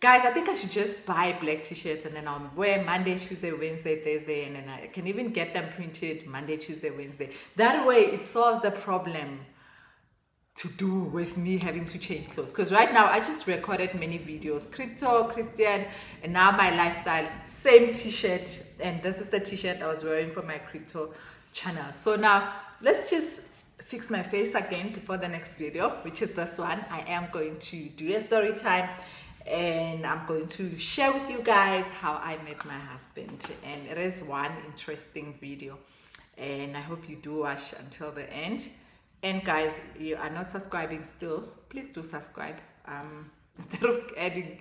Guys, I think I should just buy black t-shirts and then I'll wear Monday, Tuesday, Wednesday, Thursday, and then I can even get them printed Monday, Tuesday, Wednesday. That way it solves the problem to do with me having to change clothes, because right now I just recorded many videos, crypto, Christian, and now my lifestyle, same t-shirt, and this is the t-shirt I was wearing for my crypto channel. So now let's just fix my face again before the next video, which is this one. I am going to do a story time and I'm going to share with you guys how I met my husband, and it is one interesting video and I hope you do watch until the end. And guys, you are not subscribing still, please do subscribe. Instead of adding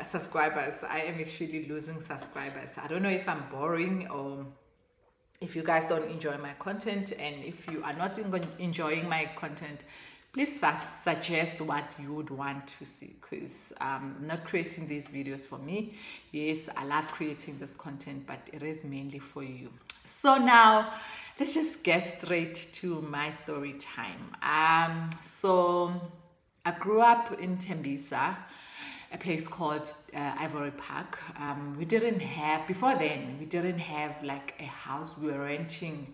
subscribers, I am actually losing subscribers. I don't know if I'm boring or if you guys don't enjoy my content, and if you are not enjoying my content, please suggest what you would want to see, because I'm not creating these videos for me. Yes, I love creating this content, but it is mainly for you. So now let's just get straight to my story time. So I grew up in Tembisa, a place called Ivory Park. We didn't have, before then, we didn't have like a house. We were renting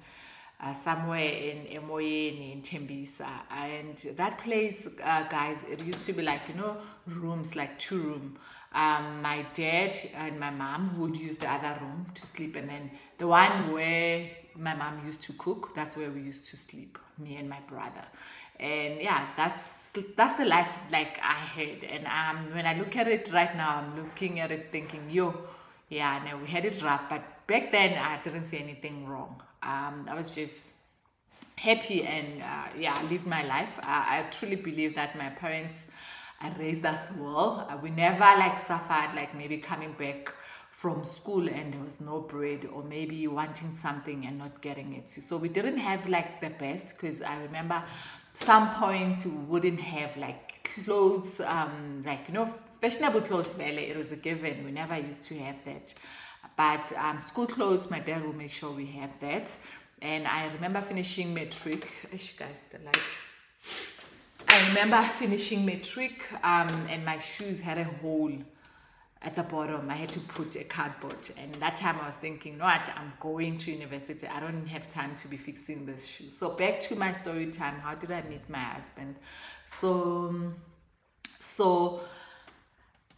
somewhere in Emoyeni in Tembisa. And that place, guys, it used to be like, you know, rooms, like 2-room. My dad and my mom would use the other room to sleep, and then the one where my mom used to cook, that's where we used to sleep, me and my brother. And yeah, that's the life like I had. And when I look at it right now, I'm looking at it thinking, yo, yeah, no, we had it rough, but back then I didn't see anything wrong. I was just happy and yeah, I lived my life. I truly believe that my parents raised us well. We never like suffered, like maybe coming back from school and there was no bread, or maybe wanting something and not getting it. So we didn't have like the best, because I remember some point we wouldn't have like clothes, like, you know, fashionable clothes, it was a given. We never used to have that. But school clothes, my dad will make sure we have that. And I remember finishing matric. Guys, the light. I remember finishing matric and my shoes had a hole at the bottom. I had to put a cardboard, and that time I was thinking, no, I'm going to university. I don't have time to be fixing this shoe. So back to my story time. How did I meet my husband? So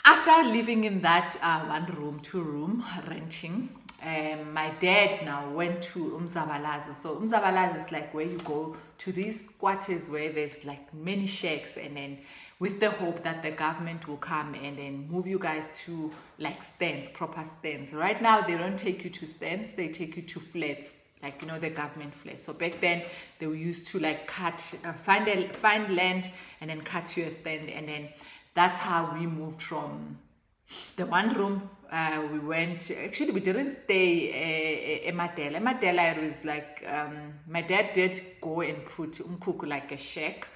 after living in that 1-room, 2-room renting, my dad now went to Umzabalazo. So Umzabalazo is like where you go to these quarters where there's like many shacks, and then with the hope that the government will come and then move you guys to like stands, proper stands. Right now they don't take you to stands, they take you to flats, like, you know, the government flats. So back then they were used to like cut, find land and then cut you a stand, and then that's how we moved from the 1-room. We went, actually we didn't stay in Madela. Madela, it was like, my dad did go and put umkuku, like a shack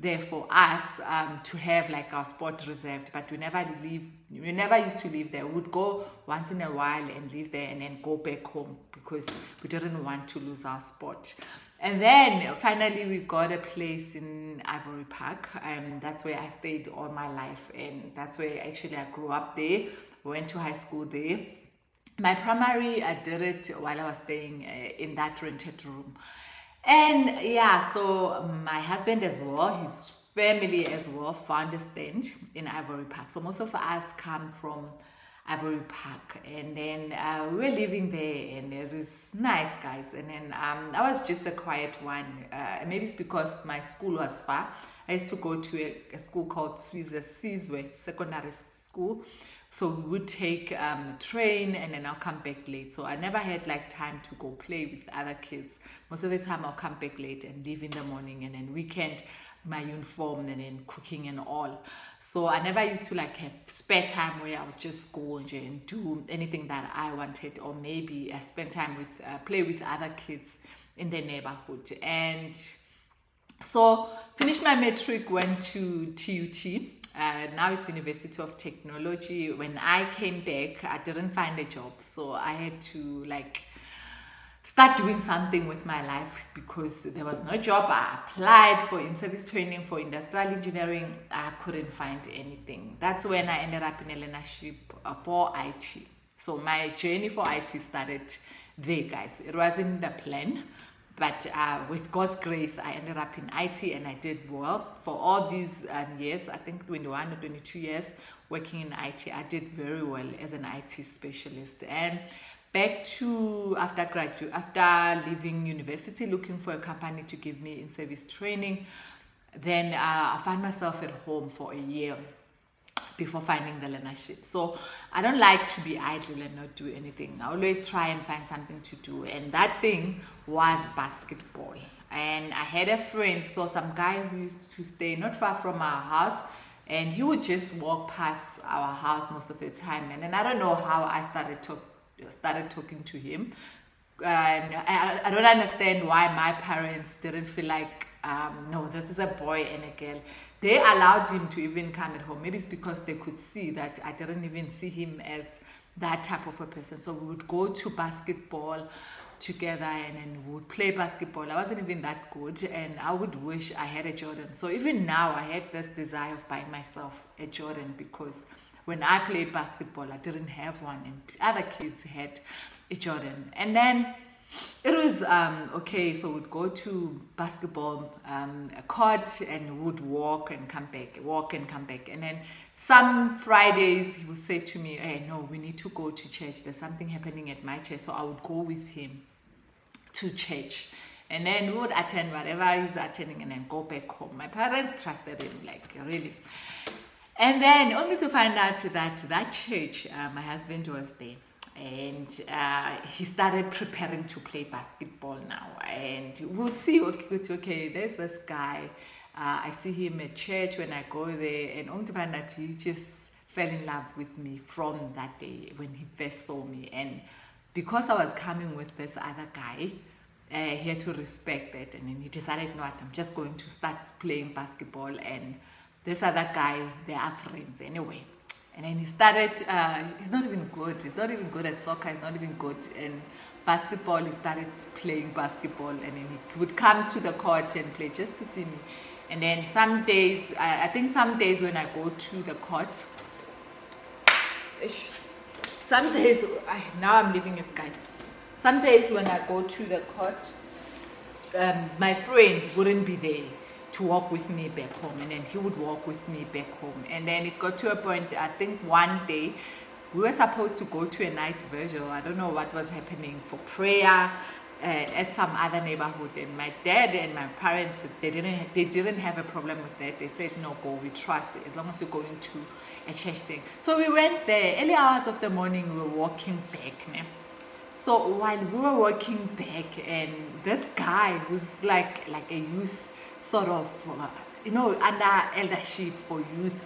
there for us to have like our spot reserved, but we never used to live there. We would go once in a while and live there and then go back home, because we didn't want to lose our spot. And then finally we got a place in Ivory Park, and that's where I stayed all my life, and that's where actually I grew up there. Went to high school there. My primary, I did it while I was staying in that rented room. And yeah, so my husband as well, his family as well, found a stand in Ivory Park. So most of us come from Ivory Park, and then we were living there, and it was nice, guys. And then I was just a quiet one. Maybe it's because my school was far. I used to go to a school called Sizwe Secondary School. So we would take a train, and then I'll come back late. So I never had like time to go play with other kids. Most of the time I'll come back late and leave in the morning, and then weekend my uniform and then cooking and all. So I never used to like have spare time where I would just go and do anything that I wanted, or maybe I spend time with play with other kids in the neighborhood. And so finished my matric, went to TUT. Now it's University of Technology. When I came back, I didn't find a job, so I had to like start doing something with my life, because there was no job. I applied for in-service training for industrial engineering. I couldn't find anything. That's when I ended up in a learnership for IT. So my journey for IT started there, guys. It wasn't the plan, but with God's grace, I ended up in IT, and I did well for all these years. I think 21 or 22 years working in IT. I did very well as an IT specialist. And back to after leaving university, looking for a company to give me in-service training, then I found myself at home for a year before finding the learnership. So I don't like to be idle and not do anything. I always try and find something to do, and that thing was basketball. And I had a friend, so some guy who used to stay not far from our house, and he would just walk past our house most of the time. And then I don't know how I started talking to him, and I don't understand why my parents didn't feel like, no, this is a boy and a girl. They allowed him to even come at home. Maybe it's because they could see that I didn't even see him as that type of a person. So we would go to basketball together, and then we would play basketball. I wasn't even that good, and I would wish I had a Jordan. So even now I had this desire of buying myself a Jordan, because when I played basketball I didn't have one, and other kids had a Jordan. And then it was okay, so we'd go to basketball court, and would walk and come back. And then some Fridays he would say to me, hey, no, we need to go to church, there's something happening at my church. So I would go with him to church, and then we would attend whatever he's attending, and then go back home. My parents trusted him, like, really. And then only to find out that church, my husband was there, and he started preparing to play basketball now. And we would see, okay, there's this guy, I see him at church when I go there, and only to find out he just fell in love with me from that day when he first saw me. And because I was coming with this other guy, he had to respect that, and then he decided, no, I'm just going to start playing basketball, and this other guy, they are friends anyway. And then he started, he's not even good at soccer, he's not even good in basketball. He started playing basketball, and then he would come to the court and play just to see me. And then some days, I think some days when I go to the court, some days, now I'm leaving it, guys. Some days when I go to the court, my friend wouldn't be there to walk with me back home, and then he would walk with me back home. And then it got to a point, I think one day we were supposed to go to a night vigil. I don't know what was happening, for prayer at some other neighborhood, and my dad and my parents, they didn't have a problem with that. They said, no, go, we trust it, as long as you're going to a church thing. So we went there. Early hours of the morning, we were walking back, né? So while we were walking back, and this guy was like a youth sort of, under eldership for youth,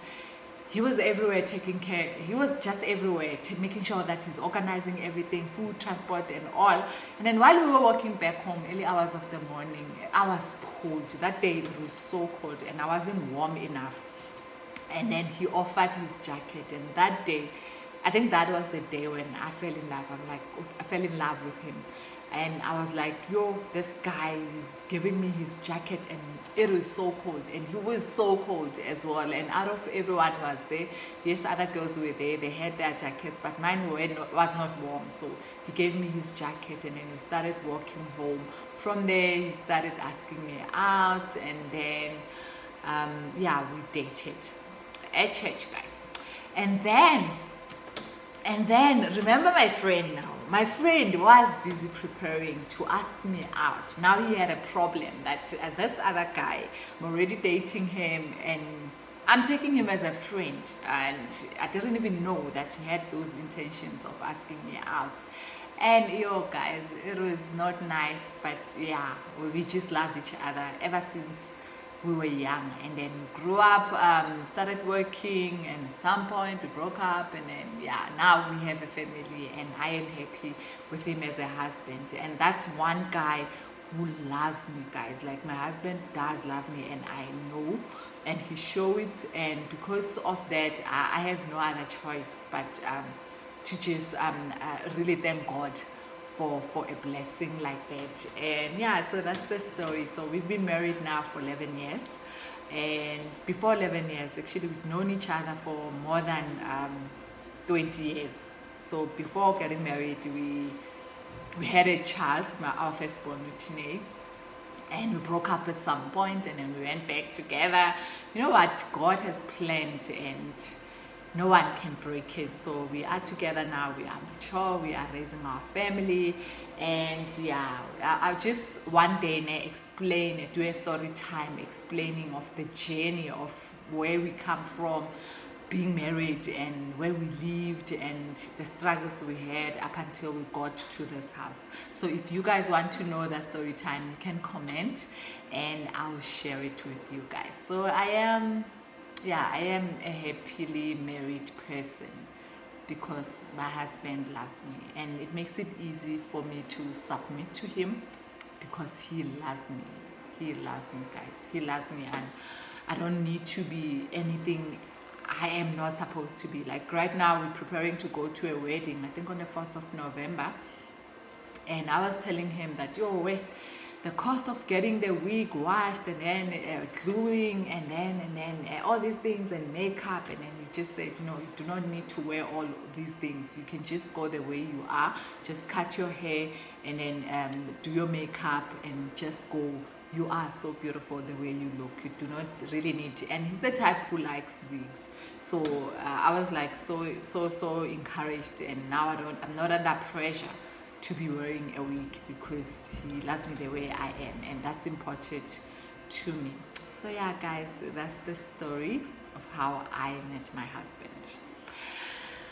he was everywhere taking care. He was just everywhere, making sure that he's organizing everything, food, transport, and all. And then while we were walking back home, early hours of the morning, I was cold. That day it was so cold, and I wasn't warm enough. And then he offered his jacket, and that day, I think that was the day when I fell in love. I fell in love with him. And I was like, yo, this guy is giving me his jacket, and it was so cold. And he was so cold as well. And out of everyone was there, yes, other girls were there, they had their jackets, but mine was not warm. So he gave me his jacket, and then we started walking home. From there, he started asking me out, and then, yeah, we dated at church, guys. And then, remember my friend now. My friend was busy preparing to ask me out. Now he had a problem that this other guy, I'm already dating him, and I'm taking him as a friend. And I didn't even know that he had those intentions of asking me out. And yo, guys, it was not nice, but yeah, we just loved each other ever since we were young. And then we grew up, started working, and at some point we broke up, and then yeah, now we have a family, and I am happy with him as a husband. And that's one guy who loves me, guys. Like, my husband does love me, and I know, and he showed it. And because of that, I have no other choice but to just really thank God for a blessing like that. And yeah, so that's the story. So we've been married now for 11 years, and before 11 years actually we've known each other for more than 20 years. So before getting married, we had a child, our firstborn, Tine, and we broke up at some point, and then we went back together. You know what God has planned, and no one can break it. So we are together now, we are mature, we are raising our family. And yeah, I'll just one day explain, do a story time explaining of the journey of where we come from, being married, and where we lived, and the struggles we had up until we got to this house. So if you guys want to know that story time, you can comment and I'll share it with you guys. So I am a happily married person because my husband loves me, and it makes it easy for me to submit to him because he loves me. He loves me, guys. He loves me, and I don't need to be anything I am not supposed to be. Like right now we're preparing to go to a wedding, I think on the 4th of November, and I was telling him that the cost of getting the wig washed, and then gluing, and then all these things, and makeup, and then he just said, you do not need to wear all these things. You can just go the way you are, just cut your hair, and then do your makeup, and just go. You are so beautiful the way you look. You do not really need to. And he's the type who likes wigs. So I was like so encouraged, and now I'm not under pressure to be wearing a wig because he loves me the way I am, and that's important to me. So yeah, guys, that's the story of how I met my husband.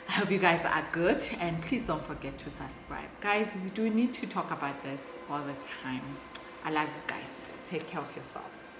I hope you guys are good, and please don't forget to subscribe. Guys, we do need to talk about this all the time. I love you guys. Take care of yourselves.